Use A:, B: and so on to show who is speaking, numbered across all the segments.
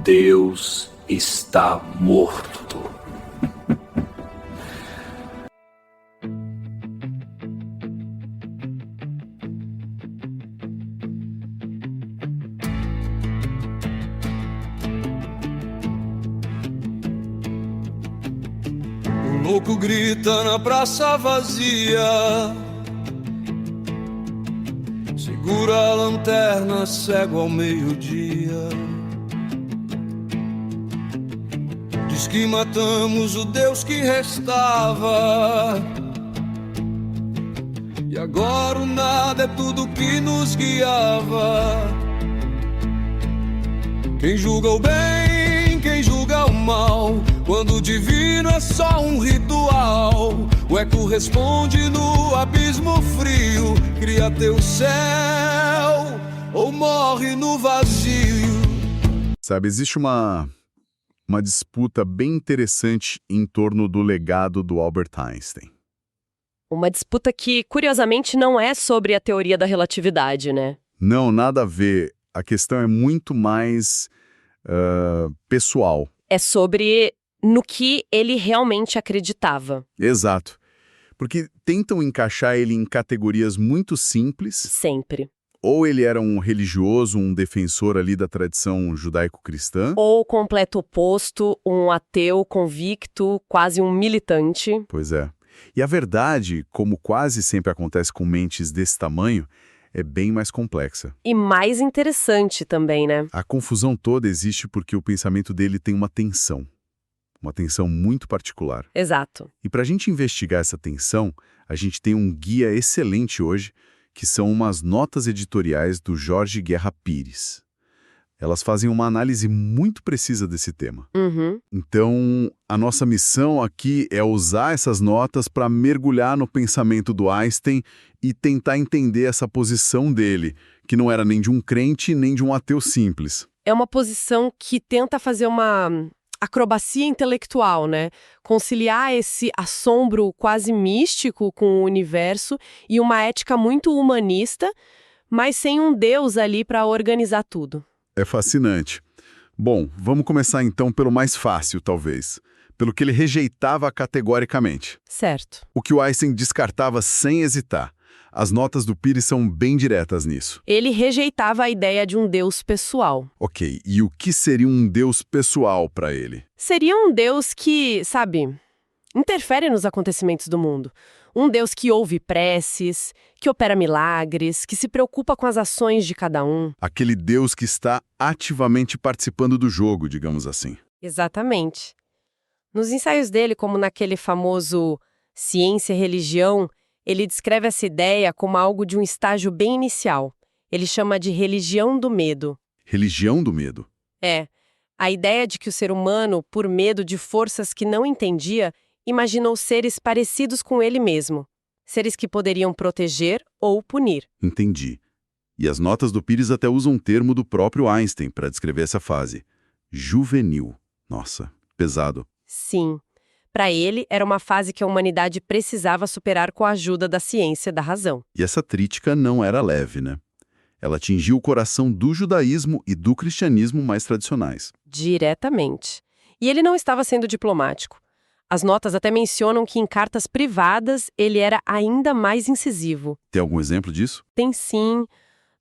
A: Deus está morto.
B: O louco grita na praça vazia, segura a lanterna, cego ao meio-dia. Diz que matamos o Deus que restava, e agora o nada é tudo que nos guiava. Quem julga o bem, quem julga o mal, quando o divino é só um ritual. O eco responde no abismo frio, cria teu céu ou morre no vazio.
C: Sabe, existe uma disputa bem interessante em torno do legado do Albert Einstein.
D: Uma disputa que, curiosamente, não é sobre a teoria da relatividade, né?
C: Não, nada a ver. A questão é muito mais pessoal.
D: É sobre no que ele realmente acreditava.
C: Exato. Porque tentam encaixar ele em categorias muito simples.
D: Sempre.
C: Ou ele era um religioso, um defensor ali da tradição judaico-cristã.
D: Ou o completo oposto, um ateu convicto, quase um militante.
C: Pois é. E a verdade, como quase sempre acontece com mentes desse tamanho, é bem mais complexa.
D: E mais interessante também, né?
C: A confusão toda existe porque o pensamento dele tem uma tensão muito particular.
D: Exato.
C: E para a gente investigar essa tensão, a gente tem um guia excelente hoje, que são umas notas editoriais do Jorge Guerra Pires. Elas fazem uma análise muito precisa desse tema.
D: Uhum.
C: Então, a nossa missão aqui é usar essas notas para mergulhar no pensamento do Einstein e tentar entender essa posição dele, que não era nem de um crente nem de um ateu simples.
D: É uma posição que tenta fazer uma acrobacia intelectual, né? Conciliar esse assombro quase místico com o universo e uma ética muito humanista, mas sem um Deus ali para organizar tudo.
C: É fascinante. Bom, vamos começar então pelo mais fácil, talvez. Pelo que ele rejeitava categoricamente.
D: Certo.
C: O que o Einstein descartava sem hesitar. As notas do Pires são bem diretas nisso.
D: Ele rejeitava a ideia de um Deus pessoal.
C: Ok, e o que seria um Deus pessoal para ele?
D: Seria um Deus que, sabe, interfere nos acontecimentos do mundo. Um Deus que ouve preces, que opera milagres, que se preocupa com as ações de cada um.
C: Aquele Deus que está ativamente participando do jogo, digamos assim.
D: Exatamente. Nos ensaios dele, como naquele famoso Ciência e Religião, ele descreve essa ideia como algo de um estágio bem inicial. Ele chama de religião do medo.
C: Religião do medo.
D: É, a ideia de que o ser humano, por medo de forças que não entendia, imaginou seres parecidos com ele mesmo. Seres que poderiam proteger ou punir.
C: Entendi. E as notas do Pires até usam um termo do próprio Einstein para descrever essa fase. Juvenil. Nossa, pesado.
D: Sim. Para ele, era uma fase que a humanidade precisava superar com a ajuda da ciência da razão.
C: E essa crítica não era leve, né? Ela atingiu o coração do judaísmo e do cristianismo mais tradicionais.
D: Diretamente. E ele não estava sendo diplomático. As notas até mencionam que em cartas privadas ele era ainda mais incisivo.
C: Tem algum exemplo disso?
D: Tem sim.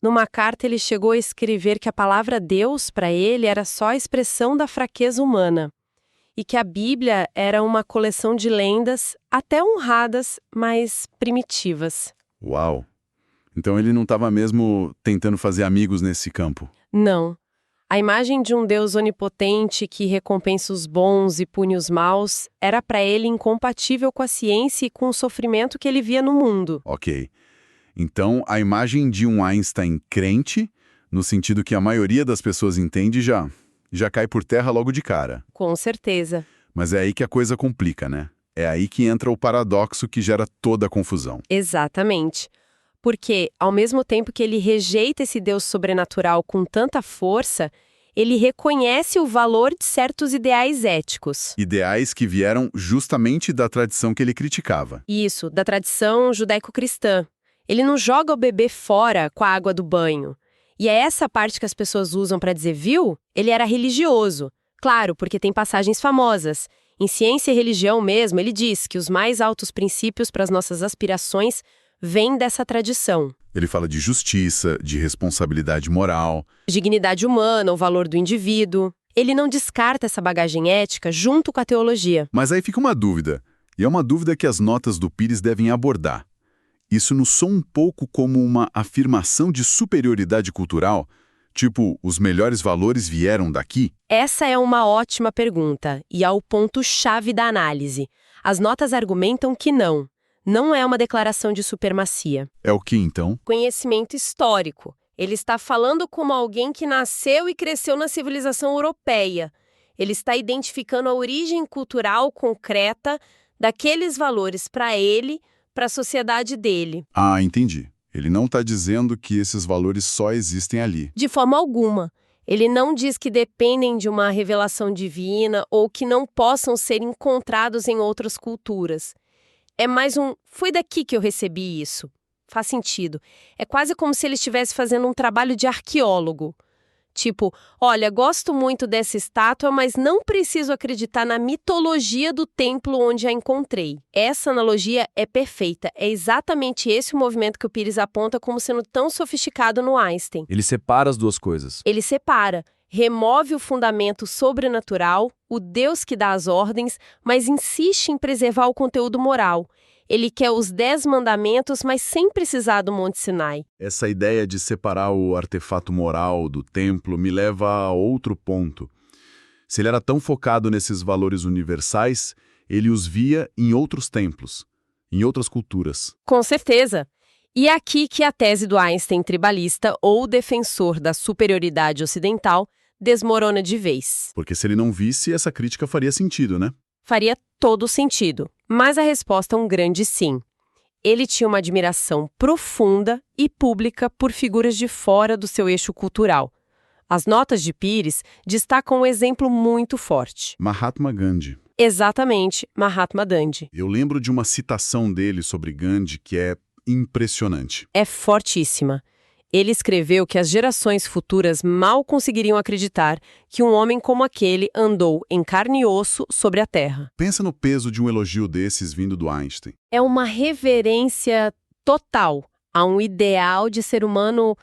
D: Numa carta ele chegou a escrever que a palavra Deus para ele era só a expressão da fraqueza humana. E que a Bíblia era uma coleção de lendas, até honradas, mas primitivas.
C: Uau! Então ele não estava mesmo tentando fazer amigos nesse campo.
D: Não. A imagem de um Deus onipotente que recompensa os bons e pune os maus era para ele incompatível com a ciência e com o sofrimento que ele via no mundo.
C: Ok. Então a imagem de um Einstein crente, no sentido que a maioria das pessoas entende, já cai por terra logo de cara.
D: Com certeza.
C: Mas é aí que a coisa complica, né? É aí que entra o paradoxo que gera toda a confusão.
D: Exatamente. Porque, ao mesmo tempo que ele rejeita esse Deus sobrenatural com tanta força, ele reconhece o valor de certos ideais éticos.
C: Ideais que vieram justamente da tradição que ele criticava.
D: Isso, da tradição judaico-cristã. Ele não joga o bebê fora com a água do banho. E é essa parte que as pessoas usam para dizer, viu? Ele era religioso. Claro, porque tem passagens famosas. Em Ciência e Religião mesmo, ele diz que os mais altos princípios para as nossas aspirações vêm dessa tradição.
C: Ele fala de justiça, de responsabilidade moral.
D: Dignidade humana, o valor do indivíduo. Ele não descarta essa bagagem ética junto com a teologia.
C: Mas aí fica uma dúvida, e é uma dúvida que as notas do Pires devem abordar. Isso não soa um pouco como uma afirmação de superioridade cultural? Tipo, os melhores valores vieram daqui?
D: Essa é uma ótima pergunta, e é o ponto-chave da análise. As notas argumentam que não. Não é uma declaração de supremacia.
C: É o que, então?
D: Conhecimento histórico. Ele está falando como alguém que nasceu e cresceu na civilização europeia. Ele está identificando a origem cultural concreta daqueles valores para ele, para a sociedade dele.
C: Ah, entendi. Ele não está dizendo que esses valores só existem ali.
D: De forma alguma. Ele não diz que dependem de uma revelação divina ou que não possam ser encontrados em outras culturas. É mais foi daqui que eu recebi isso. Faz sentido. É quase como se ele estivesse fazendo um trabalho de arqueólogo. Tipo, olha, gosto muito dessa estátua, mas não preciso acreditar na mitologia do templo onde a encontrei. Essa analogia é perfeita. É exatamente esse o movimento que o Pires aponta como sendo tão sofisticado no Einstein.
E: Ele separa as duas coisas.
D: Ele separa, remove o fundamento sobrenatural, o Deus que dá as ordens, mas insiste em preservar o conteúdo moral. Ele quer os 10 mandamentos, mas sem precisar do Monte Sinai.
C: Essa ideia de separar o artefato moral do templo me leva a outro ponto. Se ele era tão focado nesses valores universais, ele os via em outros templos, em outras culturas.
D: Com certeza. E é aqui que a tese do Einstein tribalista ou defensor da superioridade ocidental desmorona de vez.
C: Porque se ele não visse, essa crítica faria sentido, né?
D: Faria todo sentido. Mas a resposta é um grande sim. Ele tinha uma admiração profunda e pública por figuras de fora do seu eixo cultural. As notas de Pires destacam um exemplo muito forte.
C: Mahatma Gandhi.
D: Exatamente, Mahatma Gandhi.
C: Eu lembro de uma citação dele sobre Gandhi que é impressionante.
D: É fortíssima. Ele escreveu que as gerações futuras mal conseguiriam acreditar que um homem como aquele andou em carne e osso sobre a Terra.
C: Pensa no peso de um elogio desses vindo do Einstein.
D: É uma reverência total a um ideal de ser humano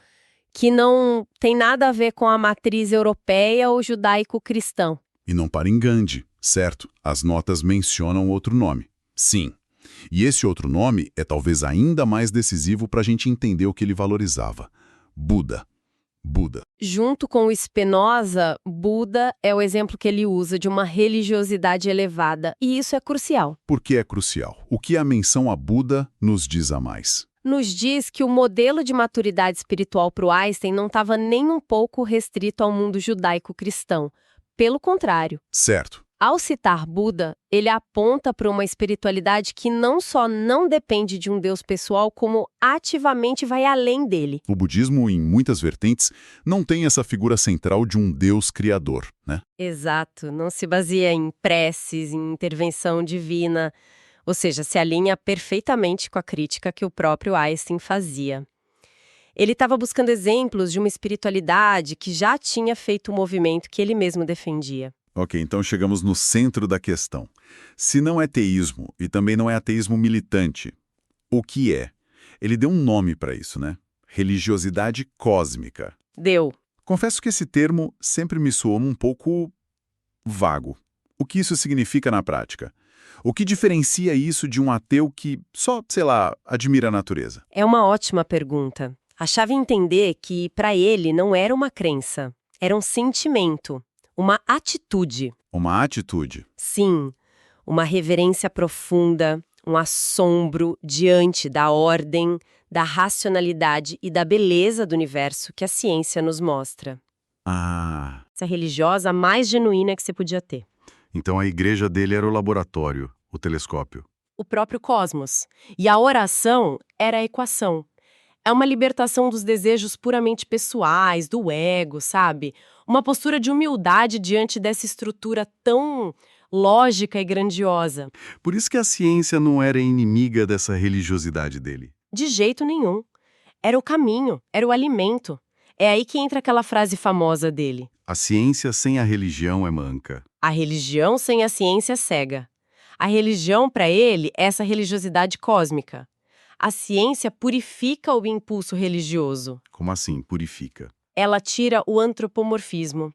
D: que não tem nada a ver com a matriz europeia ou judaico-cristão.
C: E não para em Gandhi, certo? As notas mencionam outro nome. Sim. E esse outro nome é talvez ainda mais decisivo para a gente entender o que ele valorizava. Buda. Buda.
D: Junto com o Spinoza, Buda é o exemplo que ele usa de uma religiosidade elevada, e isso é crucial.
C: Por que é crucial? O que a menção a Buda nos diz a mais?
D: Nos diz que o modelo de maturidade espiritual para o Einstein não estava nem um pouco restrito ao mundo judaico-cristão. Pelo contrário.
C: Certo.
D: Ao citar Buda, ele aponta para uma espiritualidade que não só não depende de um Deus pessoal, como ativamente vai além dele.
C: O budismo, em muitas vertentes, não tem essa figura central de um Deus criador, né?
D: Exato, não se baseia em preces, em intervenção divina, ou seja, se alinha perfeitamente com a crítica que o próprio Einstein fazia. Ele estava buscando exemplos de uma espiritualidade que já tinha feito o movimento que ele mesmo defendia.
C: Ok, então chegamos no centro da questão. Se não é teísmo e também não é ateísmo militante, o que é? Ele deu um nome para isso, né? Religiosidade cósmica.
D: Deu.
C: Confesso que esse termo sempre me soou um pouco vago. O que isso significa na prática? O que diferencia isso de um ateu que só, sei lá, admira a natureza?
D: É uma ótima pergunta. A chave é entender que, para ele, não era uma crença, era um sentimento. Uma atitude.
C: Uma atitude.
D: Sim, uma reverência profunda, um assombro diante da ordem, da racionalidade e da beleza do universo que a ciência nos mostra.
C: Ah.
D: Essa religiosa mais genuína que você podia ter.
C: Então a igreja dele era o laboratório, o telescópio.
D: O próprio cosmos. E a oração era a equação. É uma libertação dos desejos puramente pessoais, do ego, sabe? Uma postura de humildade diante dessa estrutura tão lógica e grandiosa.
C: Por isso que a ciência não era inimiga dessa religiosidade dele.
D: De jeito nenhum. Era o caminho, era o alimento. É aí que entra aquela frase famosa dele.
C: A ciência sem a religião é manca.
D: A religião sem a ciência é cega. A religião, para ele, é essa religiosidade cósmica. A ciência purifica o impulso religioso.
C: Como assim, purifica?
D: Ela tira o antropomorfismo.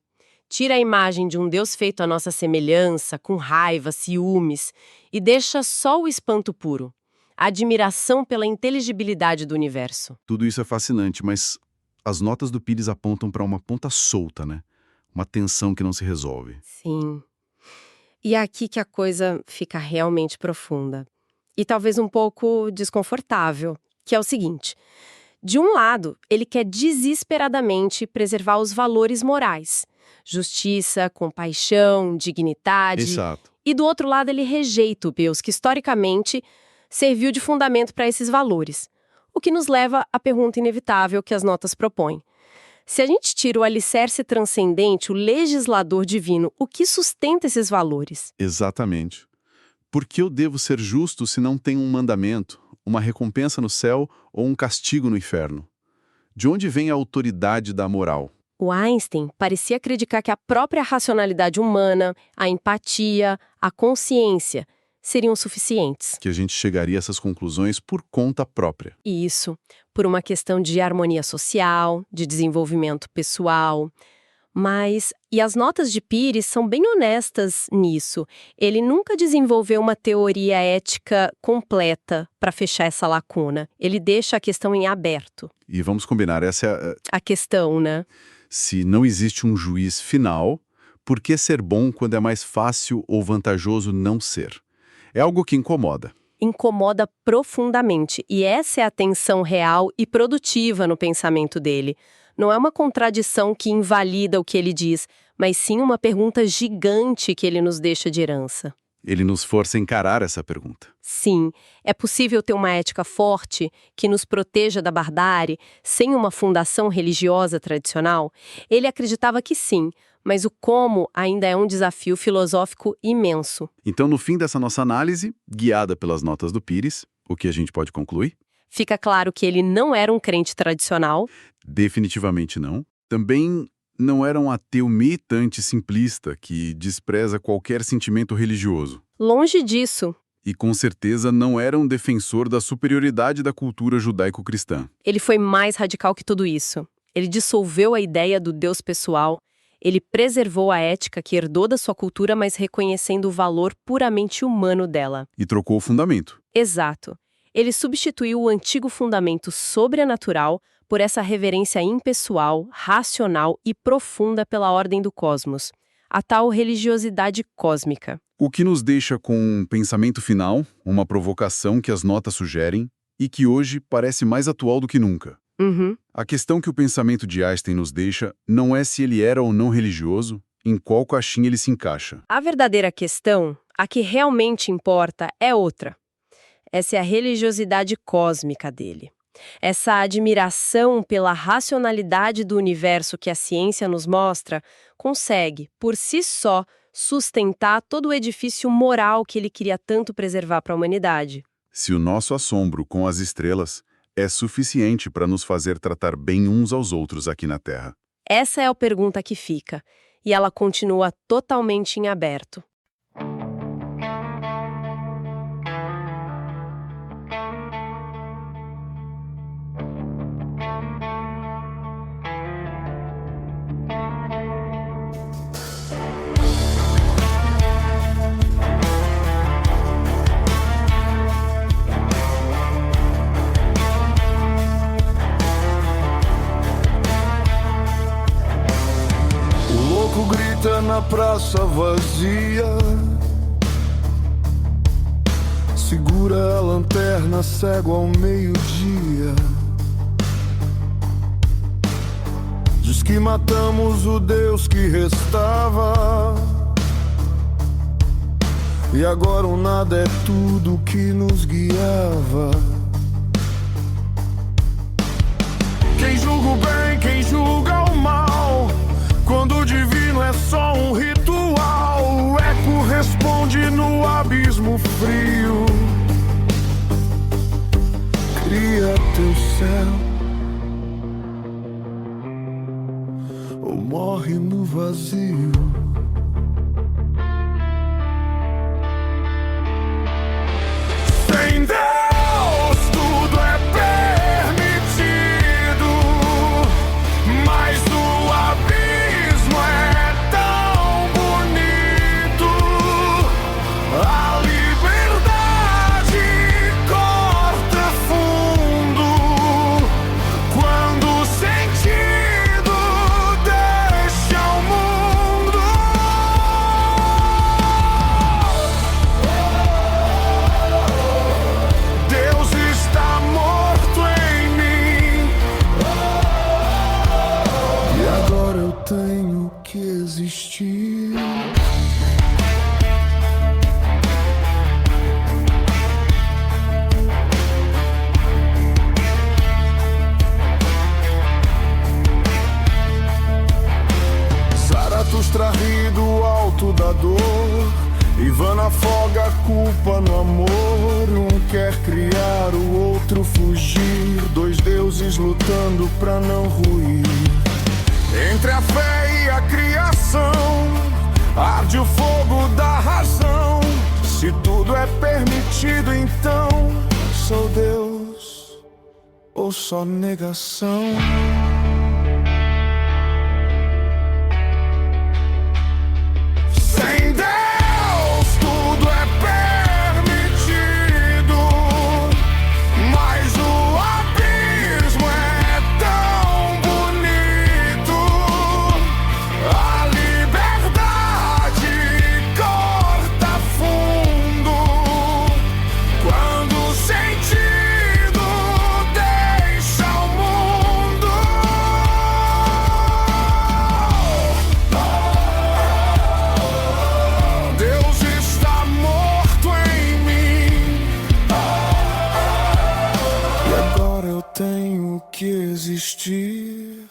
D: Tira a imagem de um Deus feito à nossa semelhança, com raiva, ciúmes, e deixa só o espanto puro. A admiração pela inteligibilidade do universo.
C: Tudo isso é fascinante, mas as notas do Pires apontam para uma ponta solta, né? Uma tensão que não se resolve.
D: Sim. E é aqui que a coisa fica realmente profunda. E talvez um pouco desconfortável, que é o seguinte. De um lado, ele quer desesperadamente preservar os valores morais. Justiça, compaixão, dignidade.
C: Exato.
D: E do outro lado, ele rejeita o Deus que, historicamente, serviu de fundamento para esses valores. O que nos leva à pergunta inevitável que as notas propõem. Se a gente tira o alicerce transcendente, o legislador divino, o que sustenta esses valores?
C: Exatamente. Por que eu devo ser justo se não tem um mandamento, uma recompensa no céu ou um castigo no inferno? De onde vem a autoridade da moral?
D: O Einstein parecia acreditar que a própria racionalidade humana, a empatia, a consciência seriam suficientes.
C: Que a gente chegaria a essas conclusões por conta própria.
D: E isso, por uma questão de harmonia social, de desenvolvimento pessoal. E as notas de Pires são bem honestas nisso. Ele nunca desenvolveu uma teoria ética completa para fechar essa lacuna. Ele deixa a questão em aberto.
C: E vamos combinar, essa é
D: a questão, né?
C: Se não existe um juiz final, por que ser bom quando é mais fácil ou vantajoso não ser? É algo que incomoda.
D: Incomoda profundamente. E essa é a tensão real e produtiva no pensamento dele. Não é uma contradição que invalida o que ele diz, mas sim uma pergunta gigante que ele nos deixa de herança.
C: Ele nos força a encarar essa pergunta.
D: Sim, é possível ter uma ética forte que nos proteja da barbárie sem uma fundação religiosa tradicional? Ele acreditava que sim, mas o como ainda é um desafio filosófico imenso.
C: Então, no fim dessa nossa análise, guiada pelas notas do Pires, o que a gente pode concluir?
D: Fica claro que ele não era um crente tradicional.
C: Definitivamente não. Também não era um ateu militante simplista que despreza qualquer sentimento religioso.
D: Longe disso.
C: E com certeza não era um defensor da superioridade da cultura judaico-cristã.
D: Ele foi mais radical que tudo isso. Ele dissolveu a ideia do Deus pessoal. Ele preservou a ética que herdou da sua cultura, mas reconhecendo o valor puramente humano dela.
C: E trocou o fundamento.
D: Exato. Ele substituiu o antigo fundamento sobrenatural por essa reverência impessoal, racional e profunda pela ordem do cosmos, a tal religiosidade cósmica.
C: O que nos deixa com um pensamento final, uma provocação que as notas sugerem e que hoje parece mais atual do que nunca. A questão que o pensamento de Einstein nos deixa não é se ele era ou não religioso, em qual caixinha ele se encaixa.
D: A verdadeira questão, a que realmente importa, é outra. Essa é a religiosidade cósmica dele. Essa admiração pela racionalidade do universo que a ciência nos mostra consegue, por si só, sustentar todo o edifício moral que ele queria tanto preservar para a humanidade.
C: Se o nosso assombro com as estrelas é suficiente para nos fazer tratar bem uns aos outros aqui na Terra?
D: Essa é a pergunta que fica, e ela continua totalmente em aberto.
B: Grita na praça vazia, segura a lanterna cego ao meio-dia. Diz que matamos o Deus que restava, e agora o nada é tudo que nos guiava. Quem julga o bem, quem julga o mal, quando o divino é só um ritual, o eco responde no abismo frio. Cria teu céu, morre no vazio. Sem Deus tudo é permitido, mas o abismo é tão bonito. A liberdade corta fundo quando o sentido deixa o mundo. Deus está morto em mim, e agora eu tenho que existir. Zaratustra ri do alto da dor, Ivan afoga a culpa no amor. Um quer criar, o outro fugir, dois deuses lutando pra não ruir. Entre a fé e a criação arde o fogo da razão. Se tudo é permitido, então sou Deus ou só negação? Sem Deus tudo é permitido, mas o abismo é tão bonito. A liberdade corta fundo quando o sentido deixa o mundo. Deus está morto em mim, e agora eu tenho que existir.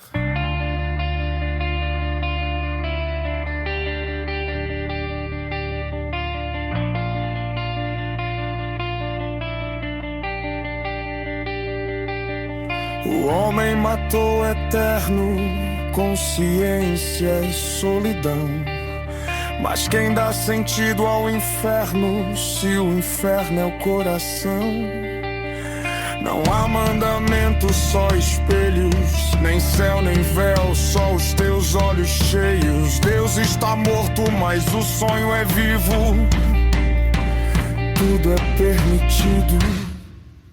B: O homem matou o eterno, consciência e solidão. Mas quem dá sentido ao inferno, se o inferno é o coração? Não há mandamento, só espelhos, nem céu, nem véu, só os teus olhos cheios. Deus está morto, mas o sonho é vivo. Tudo é permitido,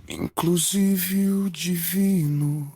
B: inclusive o divino.